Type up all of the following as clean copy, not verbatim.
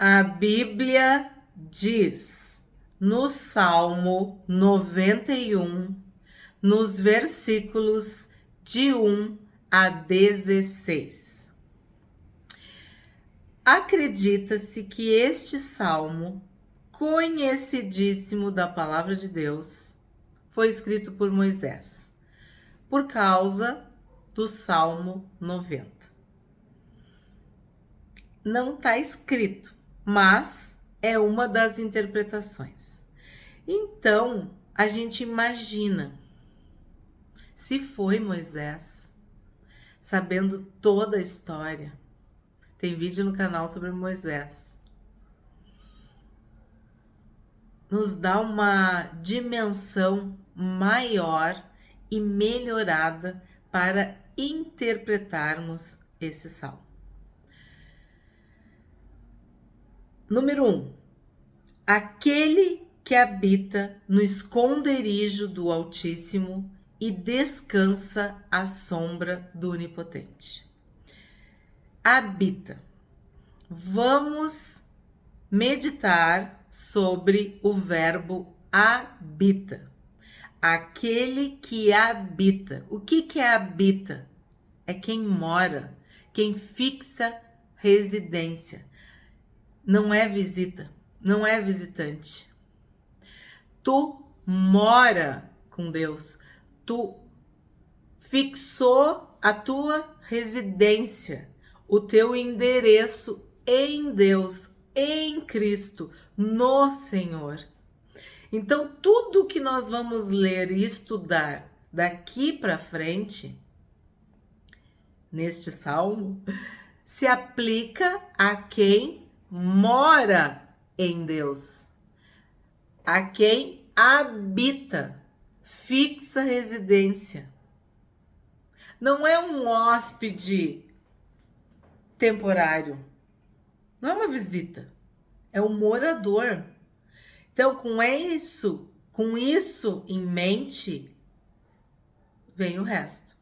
A Bíblia diz no Salmo 91, nos versículos de 1 a 16. Acredita-se que este salmo, conhecidíssimo da palavra de Deus, foi escrito por Moisés, por causa do Salmo 90. Não está escrito, mas é uma das interpretações. Então, a gente imagina, se foi Moisés, sabendo toda a história, tem vídeo no canal sobre Moisés, nos dá uma dimensão maior e melhorada para interpretarmos esse salmo. Número 1. Aquele que habita no esconderijo do Altíssimo e descansa à sombra do Onipotente. Habita. Vamos meditar sobre o verbo habita. Aquele que habita. O que é habita? É quem mora, quem fixa residência. Não é visita, não é visitante. Tu mora com Deus. Tu fixou a tua residência, o teu endereço em Deus, em Cristo, no Senhor. Então, tudo que nós vamos ler e estudar daqui para frente, neste salmo, se aplica a quem mora em Deus, a quem habita, fixa residência. Não é um hóspede temporário, não é uma visita, é um morador. Então, com isso em mente, vem o resto.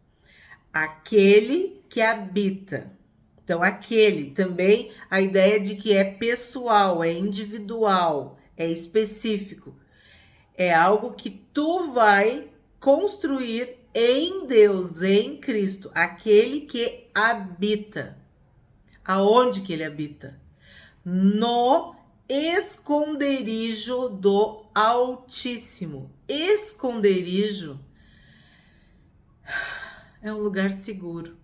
Aquele que habita. Então, aquele também, a ideia de que é pessoal, é individual, é específico. É algo que tu vai construir em Deus, em Cristo. Aquele que habita. Aonde que ele habita? No esconderijo do Altíssimo. Esconderijo é um lugar seguro.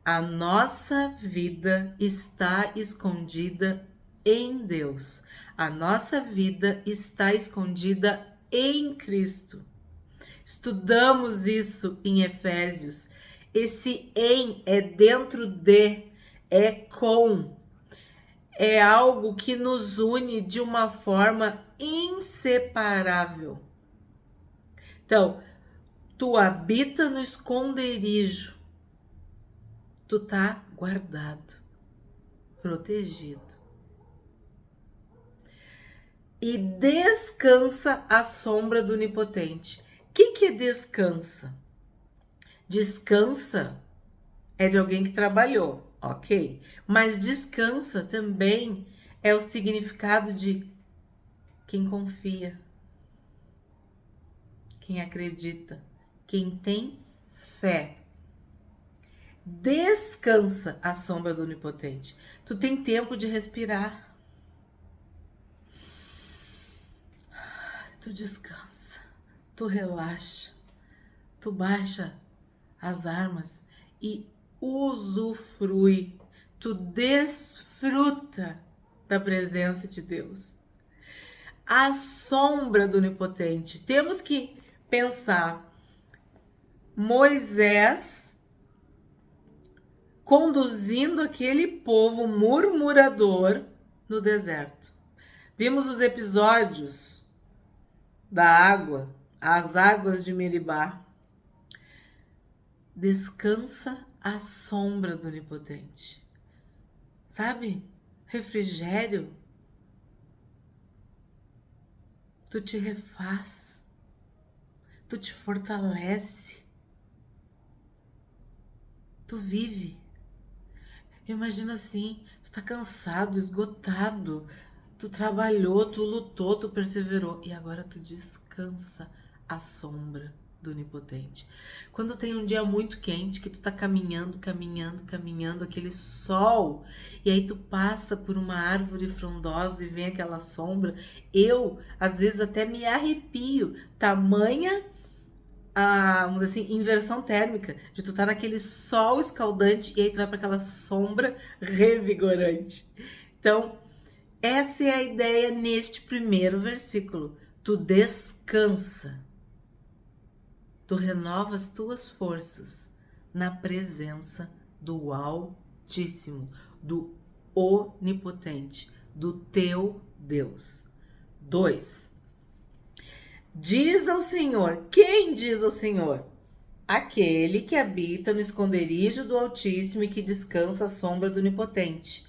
A nossa vida está escondida em Deus. A nossa vida está escondida em Cristo. Estudamos isso em Efésios. Esse em é dentro de, é com. É algo que nos une de uma forma inseparável. Então, tu habita no esconderijo. Tu tá guardado, protegido. E descansa à sombra do Onipotente. O que é descansa? Descansa é de alguém que trabalhou, ok? Mas descansa também é o significado de quem confia, quem acredita, quem tem fé. Descansa à sombra do Onipotente. Tu tem tempo de respirar. Tu descansa, tu relaxa, tu baixa as armas e usufrui, tu desfruta da presença de Deus. À sombra do Onipotente. Temos que pensar Moisés conduzindo aquele povo murmurador no deserto. Vimos os episódios da água, as águas de Meribá. Descansa à sombra do Onipotente. Sabe? Refrigério. Tu te refaz. Tu te fortalece. Tu vive. Eu imagino assim, tu tá cansado, esgotado, tu trabalhou, tu lutou, tu perseverou e agora tu descansa à sombra do Onipotente. Quando tem um dia muito quente, que tu tá caminhando, caminhando, caminhando, aquele sol, e aí tu passa por uma árvore frondosa e vem aquela sombra, eu às vezes até me arrepio, tamanha vamos dizer assim, inversão térmica, de tu tá naquele sol escaldante e aí tu vai para aquela sombra revigorante. Então, essa é a ideia neste primeiro versículo. Tu descansa, tu renova as tuas forças na presença do Altíssimo, do Onipotente, do teu Deus. 2. Diz ao Senhor. Quem diz ao Senhor? Aquele que habita no esconderijo do Altíssimo e que descansa à sombra do Onipotente.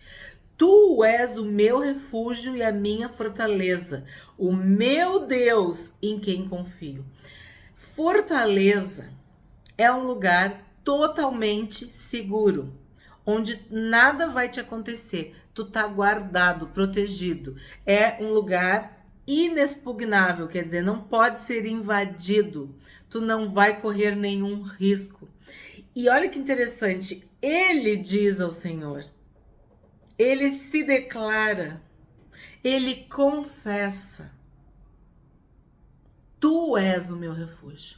Tu és o meu refúgio e a minha fortaleza, o meu Deus em quem confio. Fortaleza é um lugar totalmente seguro, onde nada vai te acontecer. Tu tá guardado, protegido. É um lugar inexpugnável, quer dizer, não pode ser invadido. Tu não vai correr nenhum risco. E olha que interessante, ele diz ao Senhor, ele se declara, ele confessa: tu és o meu refúgio.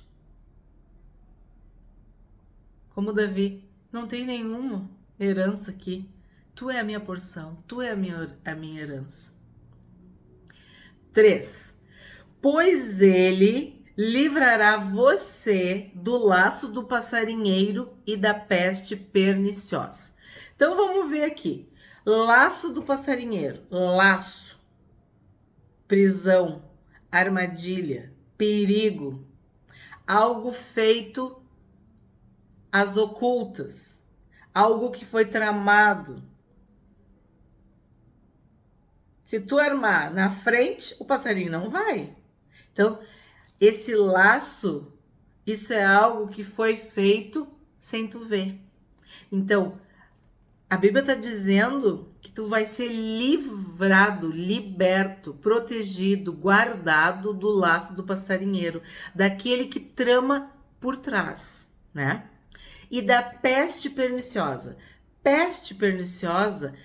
Como Davi, não tem nenhuma herança aqui. Tu é a minha porção, tu é a minha herança. 3. Pois ele livrará você do laço do passarinheiro e da peste perniciosa. Então vamos ver aqui. Laço do passarinheiro, laço, prisão, armadilha, perigo, algo feito às ocultas, algo que foi tramado. Se tu armar na frente, o passarinho não vai. Então, esse laço, isso é algo que foi feito sem tu ver. Então, a Bíblia está dizendo que tu vai ser livrado, liberto, protegido, guardado do laço do passarinheiro, daquele que trama por trás, né? E da peste perniciosa. Peste perniciosa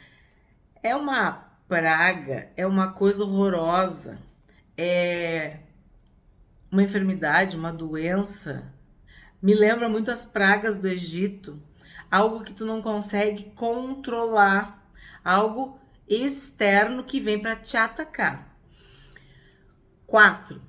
é uma praga, é uma coisa horrorosa, é uma enfermidade, uma doença. Me lembra muito as pragas do Egito, algo que tu não consegue controlar, algo externo que vem para te atacar. 4.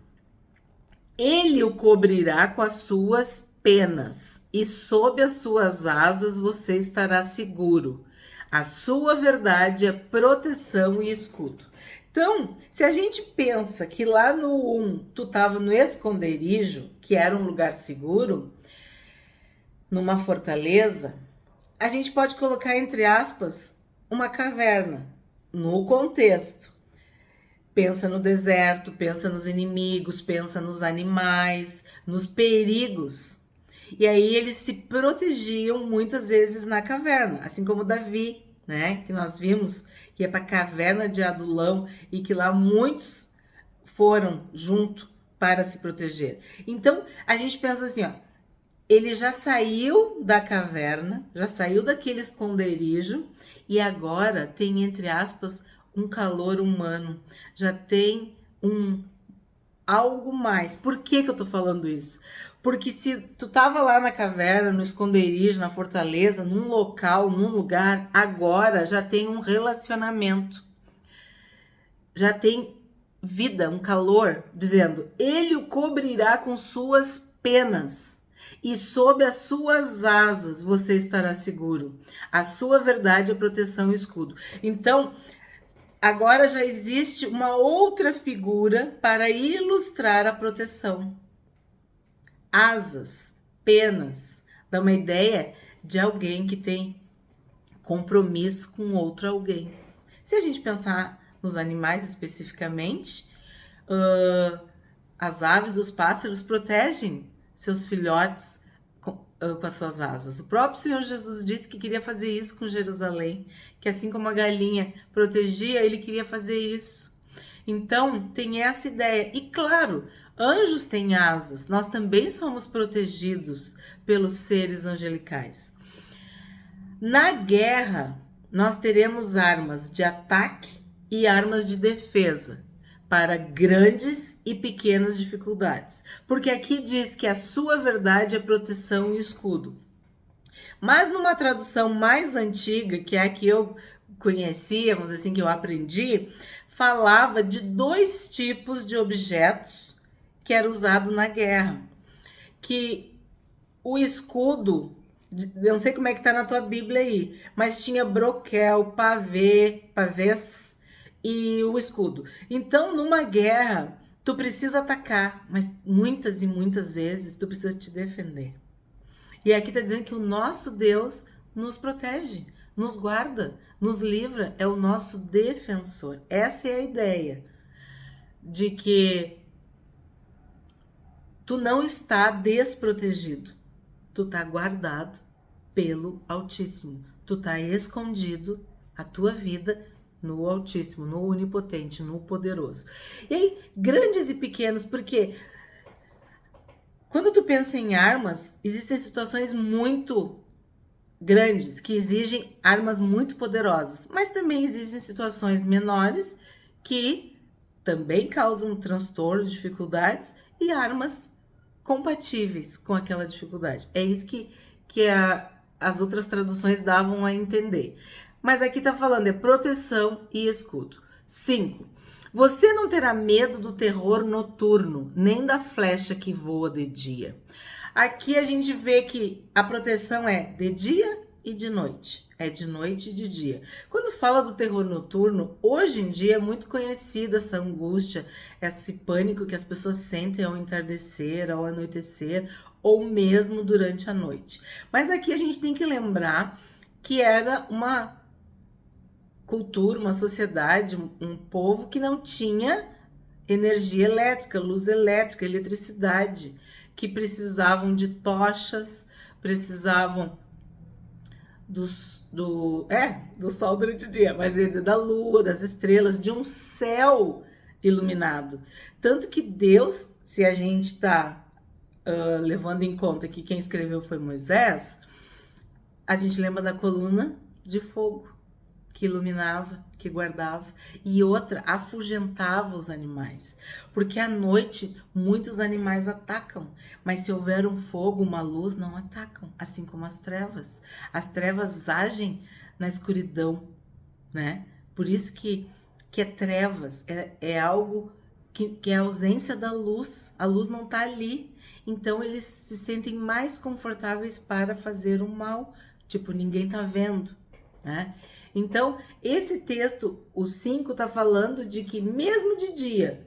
Ele o cobrirá com as suas penas e sob as suas asas você estará seguro. A sua verdade é proteção e escudo. Então, se a gente pensa que lá no 1 tu estava no esconderijo, que era um lugar seguro, numa fortaleza, a gente pode colocar entre aspas uma caverna no contexto. Pensa no deserto, pensa nos inimigos, pensa nos animais, nos perigos. E aí eles se protegiam muitas vezes na caverna, assim como Davi, né? Que nós vimos que ia para a caverna de Adulão e que lá muitos foram junto para se proteger. Então a gente pensa assim, ó, ele já saiu da caverna, já saiu daquele esconderijo e agora tem, entre aspas, um calor humano, já tem algo mais. Por que eu tô falando isso? Porque se tu tava lá na caverna, no esconderijo, na fortaleza, num local, num lugar, agora já tem um relacionamento. Já tem vida, um calor, dizendo, ele o cobrirá com suas penas e sob as suas asas você estará seguro. A sua verdade é proteção e escudo. Então, agora já existe uma outra figura para ilustrar a proteção. Asas, penas, dá uma ideia de alguém que tem compromisso com outro alguém. Se a gente pensar nos animais especificamente, as aves, os pássaros protegem seus filhotes com as suas asas. O próprio Senhor Jesus disse que queria fazer isso com Jerusalém, que assim como a galinha protegia, ele queria fazer isso. Então, tem essa ideia. E claro, anjos têm asas, nós também somos protegidos pelos seres angelicais. Na guerra, nós teremos armas de ataque e armas de defesa para grandes e pequenas dificuldades. Porque aqui diz que a sua verdade é proteção e escudo. Mas numa tradução mais antiga, que é a que eu conhecia, vamos dizer assim, que eu aprendi, falava de 2 tipos de objetos que era usado na guerra. Que o escudo, eu não sei como é que tá na tua Bíblia aí, mas tinha broquel, pavês e o escudo. Então, numa guerra, tu precisa atacar, mas muitas e muitas vezes tu precisa te defender. E aqui está dizendo que o nosso Deus nos protege, nos guarda, nos livra, é o nosso defensor. Essa é a ideia de que tu não está desprotegido, tu está guardado pelo Altíssimo, tu está escondido, a tua vida no Altíssimo, no Onipotente, no Poderoso. E aí, grandes e pequenos, porque quando tu pensa em armas, existem situações muito grandes que exigem armas muito poderosas, mas também existem situações menores que também causam transtornos, dificuldades e armas compatíveis com aquela dificuldade. É isso que as outras traduções davam a entender. Mas aqui tá falando é proteção e escudo. 5. Você não terá medo do terror noturno, nem da flecha que voa de dia. Aqui a gente vê que a proteção é de dia e de noite. É de noite e de dia. Quando fala do terror noturno, hoje em dia é muito conhecida essa angústia, esse pânico que as pessoas sentem ao entardecer, ao anoitecer, ou mesmo durante a noite. Mas aqui a gente tem que lembrar que era uma cultura, uma sociedade, um povo que não tinha energia elétrica, luz elétrica, eletricidade, que precisavam de tochas, precisavam do sol durante o dia, mas às vezes da lua, das estrelas, de um céu iluminado. Tanto que Deus, se a gente está levando em conta que quem escreveu foi Moisés, a gente lembra da coluna de fogo que iluminava, que guardava, e outra, afugentava os animais, porque à noite muitos animais atacam, mas se houver um fogo, uma luz, não atacam, assim como as trevas agem na escuridão, né? Por isso que é trevas, é algo que é a ausência da luz, a luz não está ali, então eles se sentem mais confortáveis para fazer o mal, tipo, ninguém tá vendo, né? Então, esse texto, o 5, está falando de que mesmo de dia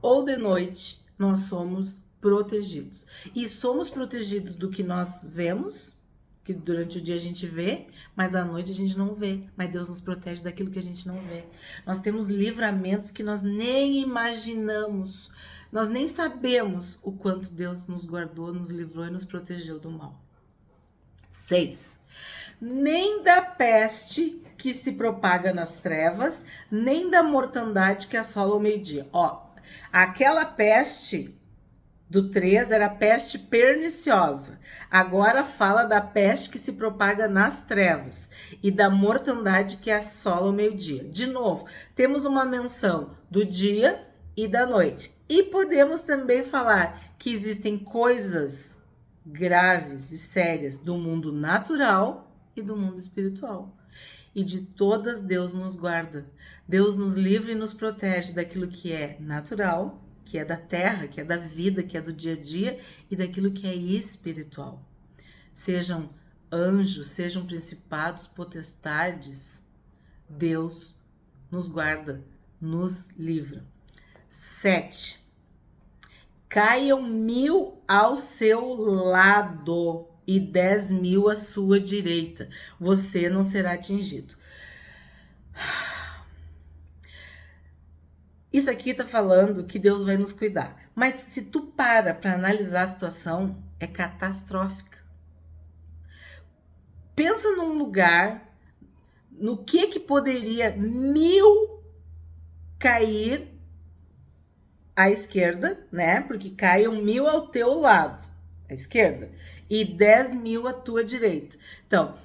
ou de noite, nós somos protegidos. E somos protegidos do que nós vemos, que durante o dia a gente vê, mas à noite a gente não vê. Mas Deus nos protege daquilo que a gente não vê. Nós temos livramentos que nós nem imaginamos. Nós nem sabemos o quanto Deus nos guardou, nos livrou e nos protegeu do mal. 6. Nem da peste que se propaga nas trevas, nem da mortandade que assola o meio-dia. Ó, aquela peste do 3 era peste perniciosa. Agora fala da peste que se propaga nas trevas e da mortandade que assola o meio-dia. De novo, temos uma menção do dia e da noite. E podemos também falar que existem coisas graves e sérias do mundo natural e do mundo espiritual. E de todas Deus nos guarda. Deus nos livra e nos protege daquilo que é natural, que é da terra, que é da vida, que é do dia a dia, e daquilo que é espiritual. Sejam anjos, sejam principados, potestades, Deus nos guarda, nos livra. 7. Caiam 1000 ao seu lado e 10.000 à sua direita. Você não será atingido. Isso aqui está falando que Deus vai nos cuidar. Mas se tu para analisar a situação, é catastrófica. Pensa num lugar, no que poderia 1000 cair à esquerda, né? Porque caiam 1000 ao teu lado, à esquerda, e 10.000 à tua direita. Então,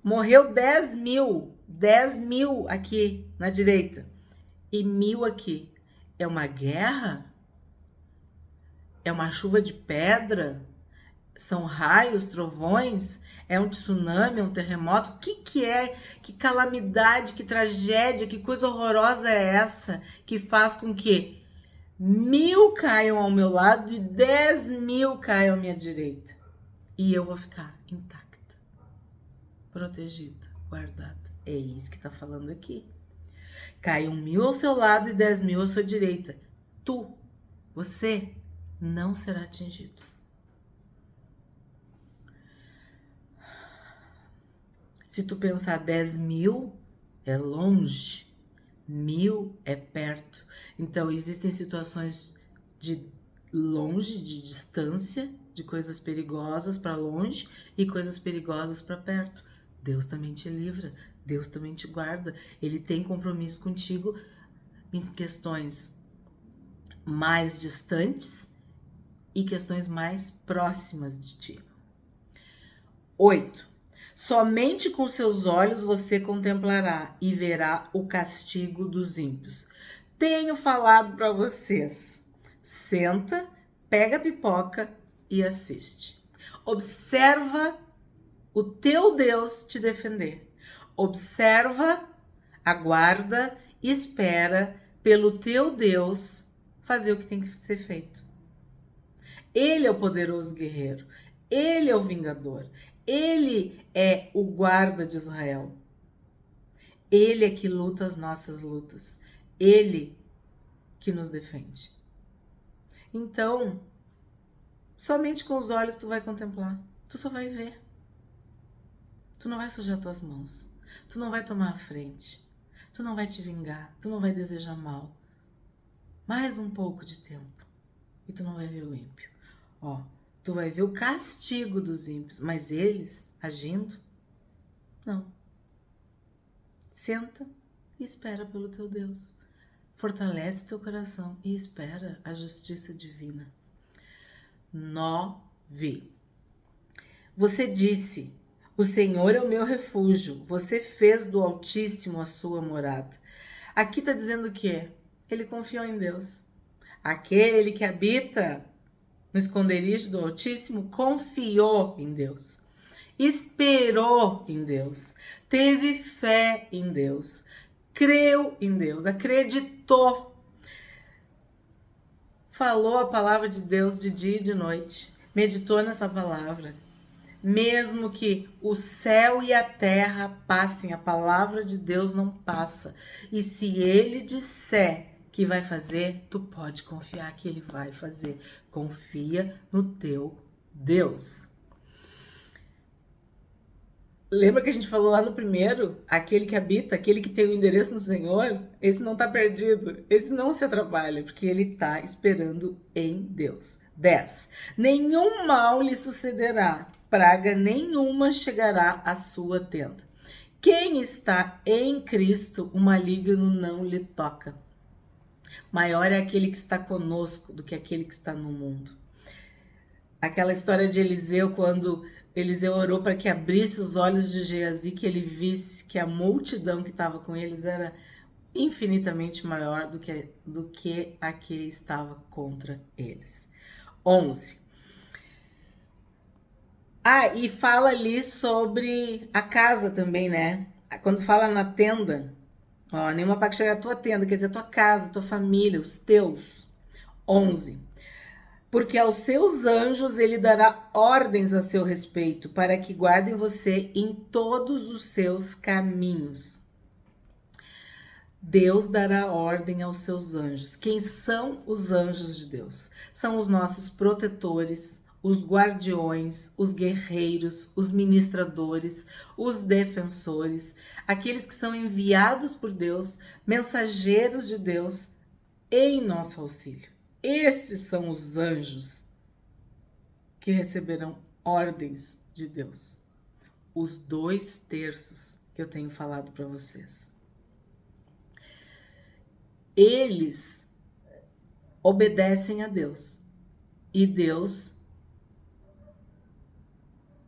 morreu 10.000 aqui na direita e 1000 aqui. É uma guerra? É uma chuva de pedra? São raios, trovões? É um tsunami, um terremoto? O que é? Que calamidade, que tragédia, que coisa horrorosa é essa que faz com que 1000 caiam ao meu lado e 10.000 caiam à minha direita? E eu vou ficar intacta, protegida, guardada. É isso que tá falando aqui. Caiam 1000 ao seu lado e 10.000 à sua direita. Você não será atingido. Se tu pensar 10.000 é longe, 1000 é perto. Então, existem situações de longe, de distância, de coisas perigosas para longe e coisas perigosas para perto. Deus também te livra, Deus também te guarda. Ele tem compromisso contigo em questões mais distantes e questões mais próximas de ti. 8. Somente com seus olhos você contemplará e verá o castigo dos ímpios. Tenho falado para vocês. Senta, pega a pipoca e assiste. Observa o teu Deus te defender. Observa, aguarda, espera pelo teu Deus fazer o que tem que ser feito. Ele é o poderoso guerreiro. Ele é o vingador. Ele é o guarda de Israel. Ele é que luta as nossas lutas. Ele que nos defende. Então, somente com os olhos tu vai contemplar. Tu só vai ver. Tu não vai sujar tuas mãos. Tu não vai tomar a frente. Tu não vai te vingar. Tu não vai desejar mal. Mais um pouco de tempo. E tu não vai ver o ímpio. Ó, tu vai ver o castigo dos ímpios, mas eles agindo, não. Senta e espera pelo teu Deus. Fortalece o teu coração e espera a justiça divina. 9. Você disse, o Senhor é o meu refúgio, você fez do Altíssimo a sua morada. Aqui está dizendo o quê? Ele confiou em Deus. Aquele que habita no esconderijo do Altíssimo, confiou em Deus, esperou em Deus, teve fé em Deus, creu em Deus, acreditou, falou a palavra de Deus de dia e de noite, meditou nessa palavra. Mesmo que o céu e a terra passem, a palavra de Deus não passa. E se ele disser que vai fazer, tu pode confiar que ele vai fazer. Confia no teu Deus. Lembra que a gente falou lá no primeiro? Aquele que habita, aquele que tem o endereço no Senhor, esse não tá perdido, esse não se atrapalha, porque ele tá esperando em Deus. 10. Nenhum mal lhe sucederá, praga nenhuma chegará à sua tenda. Quem está em Cristo, o maligno não lhe toca. Maior é aquele que está conosco do que aquele que está no mundo. Aquela história de Eliseu, quando Eliseu orou para que abrisse os olhos de Geazi, que ele visse que a multidão que estava com eles era infinitamente maior do que a que estava contra eles. 11. E fala ali sobre a casa também, né? Quando fala na tenda, nenhuma praga chegar à tua tenda, quer dizer, a tua casa, a tua família, os teus. 11. Porque aos seus anjos ele dará ordens a seu respeito, para que guardem você em todos os seus caminhos. Deus dará ordem aos seus anjos. Quem são os anjos de Deus? São os nossos protetores, os guardiões, os guerreiros, os ministradores, os defensores, aqueles que são enviados por Deus, mensageiros de Deus em nosso auxílio. Esses são os anjos que receberão ordens de Deus. os 2/3 que eu tenho falado para vocês. Eles obedecem a Deus e Deus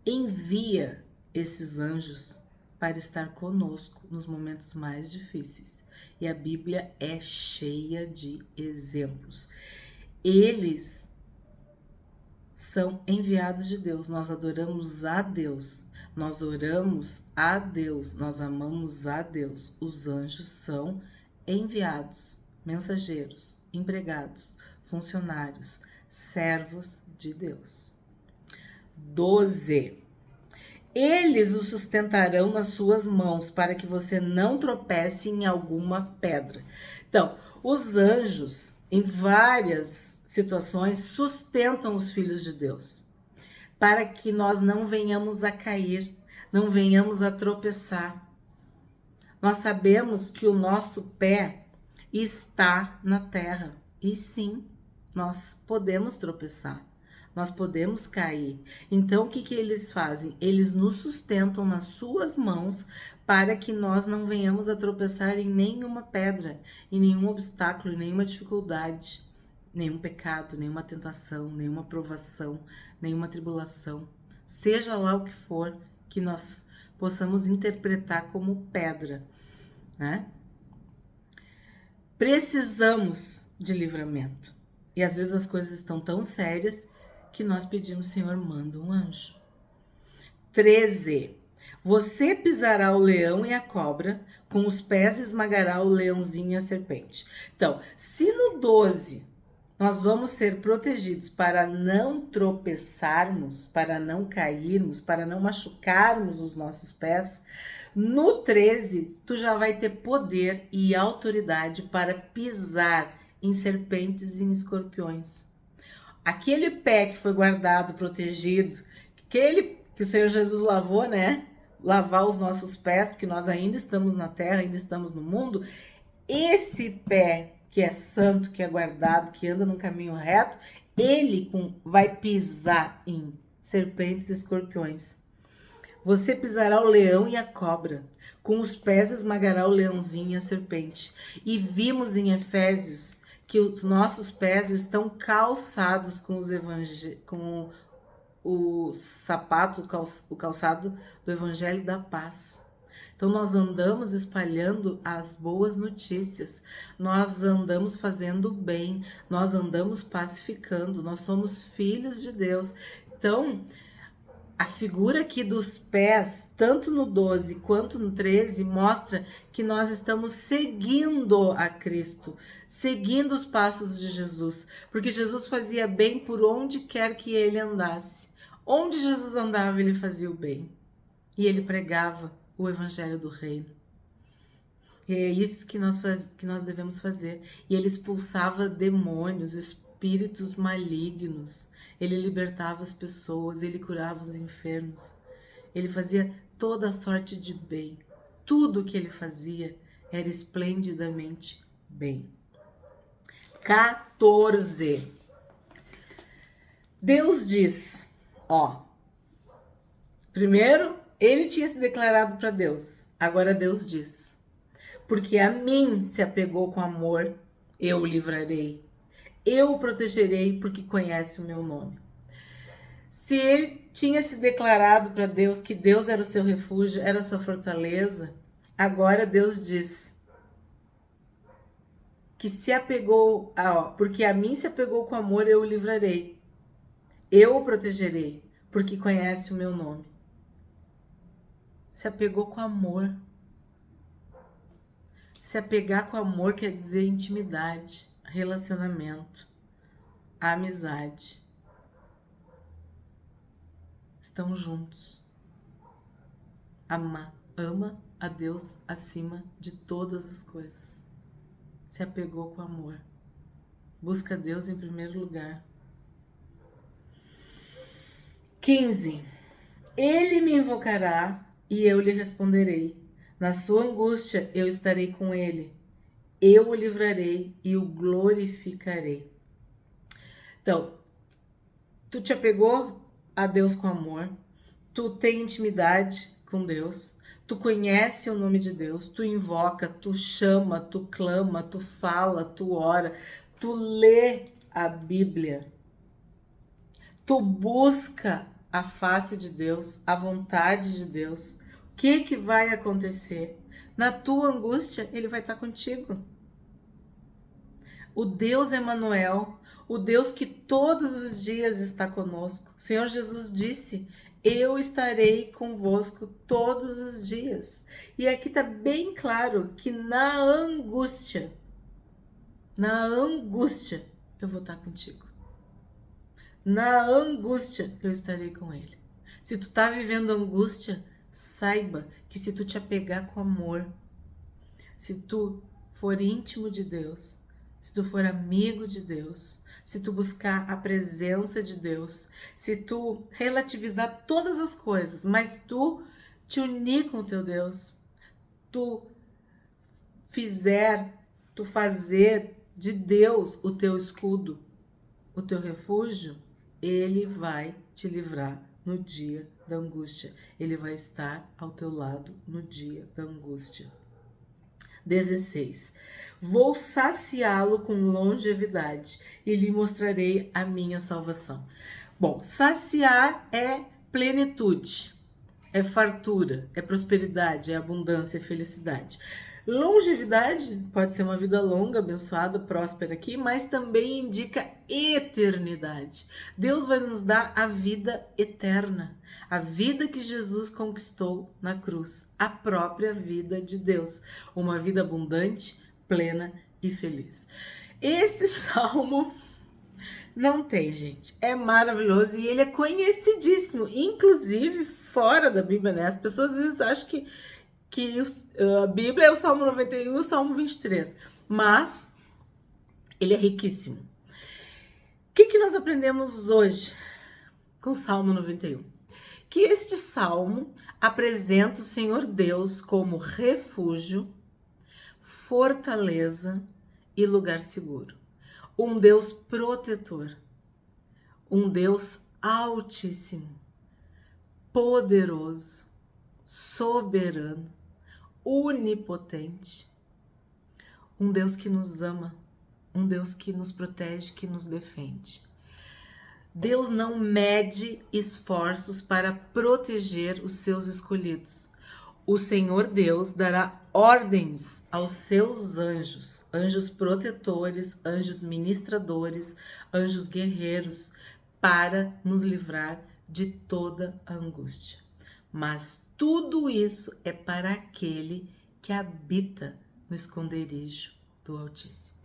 envia esses anjos para estar conosco nos momentos mais difíceis. E a Bíblia é cheia de exemplos. Eles são enviados de Deus. Nós adoramos a Deus. Nós oramos a Deus. Nós amamos a Deus. Os anjos são enviados, mensageiros, empregados, funcionários, servos de Deus. 12. Eles o sustentarão nas suas mãos, para que você não tropece em alguma pedra. Então, os anjos, em várias situações, sustentam os filhos de Deus, para que nós não venhamos a cair, não venhamos a tropeçar. Nós sabemos que o nosso pé está na terra, e sim, nós podemos tropeçar. Nós podemos cair. Então, o que eles fazem? Eles nos sustentam nas suas mãos para que nós não venhamos a tropeçar em nenhuma pedra, em nenhum obstáculo, em nenhuma dificuldade, nenhum pecado, nenhuma tentação, nenhuma provação, nenhuma tribulação. Seja lá o que for que nós possamos interpretar como pedra, né? Precisamos de livramento. E às vezes as coisas estão tão sérias que nós pedimos, Senhor, manda um anjo. 13. Você pisará o leão e a cobra, com os pés esmagará o leãozinho e a serpente. Então, se no 12 nós vamos ser protegidos para não tropeçarmos, para não cairmos, para não machucarmos os nossos pés, no 13 tu já vai ter poder e autoridade para pisar em serpentes e em escorpiões. Aquele pé que foi guardado, protegido, que o Senhor Jesus lavou, né? Lavar os nossos pés, porque nós ainda estamos na terra, ainda estamos no mundo. Esse pé que é santo, que é guardado, que anda num caminho reto, ele vai pisar em serpentes e escorpiões. Você pisará o leão e a cobra, com os pés esmagará o leãozinho e a serpente. E vimos em Efésios que os nossos pés estão calçados com o sapato, o calçado do Evangelho da Paz. Então nós andamos espalhando as boas notícias, nós andamos fazendo bem, nós andamos pacificando, nós somos filhos de Deus. Então, a figura aqui dos pés, tanto no 12 quanto no 13, mostra que nós estamos seguindo a Cristo, seguindo os passos de Jesus, porque Jesus fazia bem por onde quer que ele andasse. Onde Jesus andava, ele fazia o bem. E ele pregava o evangelho do reino. E é isso que nós devemos fazer. E ele expulsava demônios, espíritos malignos. Ele libertava as pessoas, ele curava os enfermos. Ele fazia toda a sorte de bem. Tudo o que ele fazia era esplendidamente bem. 14. Deus diz, primeiro ele tinha se declarado para Deus, agora Deus diz, porque a mim se apegou com amor, eu o livrarei. Eu o protegerei porque conhece o meu nome. Se ele tinha se declarado para Deus que Deus era o seu refúgio, era a sua fortaleza, agora Deus diz que se apegou, porque a mim se apegou com amor, eu o livrarei. Eu o protegerei porque conhece o meu nome. Se apegou com amor. Se apegar com amor quer dizer intimidade, relacionamento, amizade. Estão juntos. Ama a Deus acima de todas as coisas. Se apegou com amor. Busca Deus em primeiro lugar. 15. Ele me invocará e eu lhe responderei. Na sua angústia eu estarei com ele. Eu o livrarei e o glorificarei. Então, tu te apegou a Deus com amor. Tu tem intimidade com Deus, tu conhece o nome de Deus, tu invoca, tu chama, tu clama, tu fala, tu ora, tu lê a Bíblia, tu busca a face de Deus, a vontade de Deus, o que vai acontecer? Na tua angústia, Ele vai estar contigo. O Deus Emanuel, o Deus que todos os dias está conosco. O Senhor Jesus disse: eu estarei convosco todos os dias. E aqui está bem claro que na angústia, eu vou estar contigo. Na angústia, eu estarei com Ele. Se tu está vivendo angústia, saiba que se tu te apegar com amor, se tu for íntimo de Deus, se tu for amigo de Deus, se tu buscar a presença de Deus, se tu relativizar todas as coisas, mas tu te unir com o teu Deus, tu fazer de Deus o teu escudo, o teu refúgio, Ele vai te livrar no dia da angústia. Ele vai estar ao teu lado no dia da angústia. 16. Vou saciá-lo com longevidade e lhe mostrarei a minha salvação. Bom, saciar é plenitude, é fartura, é prosperidade, é abundância, é felicidade. Longevidade pode ser uma vida longa, abençoada, próspera aqui, mas também indica eternidade. Deus vai nos dar a vida eterna, a vida que Jesus conquistou na cruz, a própria vida de Deus, uma vida abundante, plena e feliz. Esse salmo não tem, gente, é maravilhoso e ele é conhecidíssimo, inclusive fora da Bíblia, né? As pessoas às vezes acham que a Bíblia é o Salmo 91 e o Salmo 23, mas ele é riquíssimo. O que nós aprendemos hoje com o Salmo 91? Que este Salmo apresenta o Senhor Deus como refúgio, fortaleza e lugar seguro. Um Deus protetor, um Deus altíssimo, poderoso, soberano, onipotente, um Deus que nos ama, um Deus que nos protege, que nos defende. Deus não mede esforços para proteger os seus escolhidos. O Senhor Deus dará ordens aos seus anjos, anjos protetores, anjos ministradores, anjos guerreiros, para nos livrar de toda a angústia. Mas tudo isso é para aquele que habita no esconderijo do Altíssimo.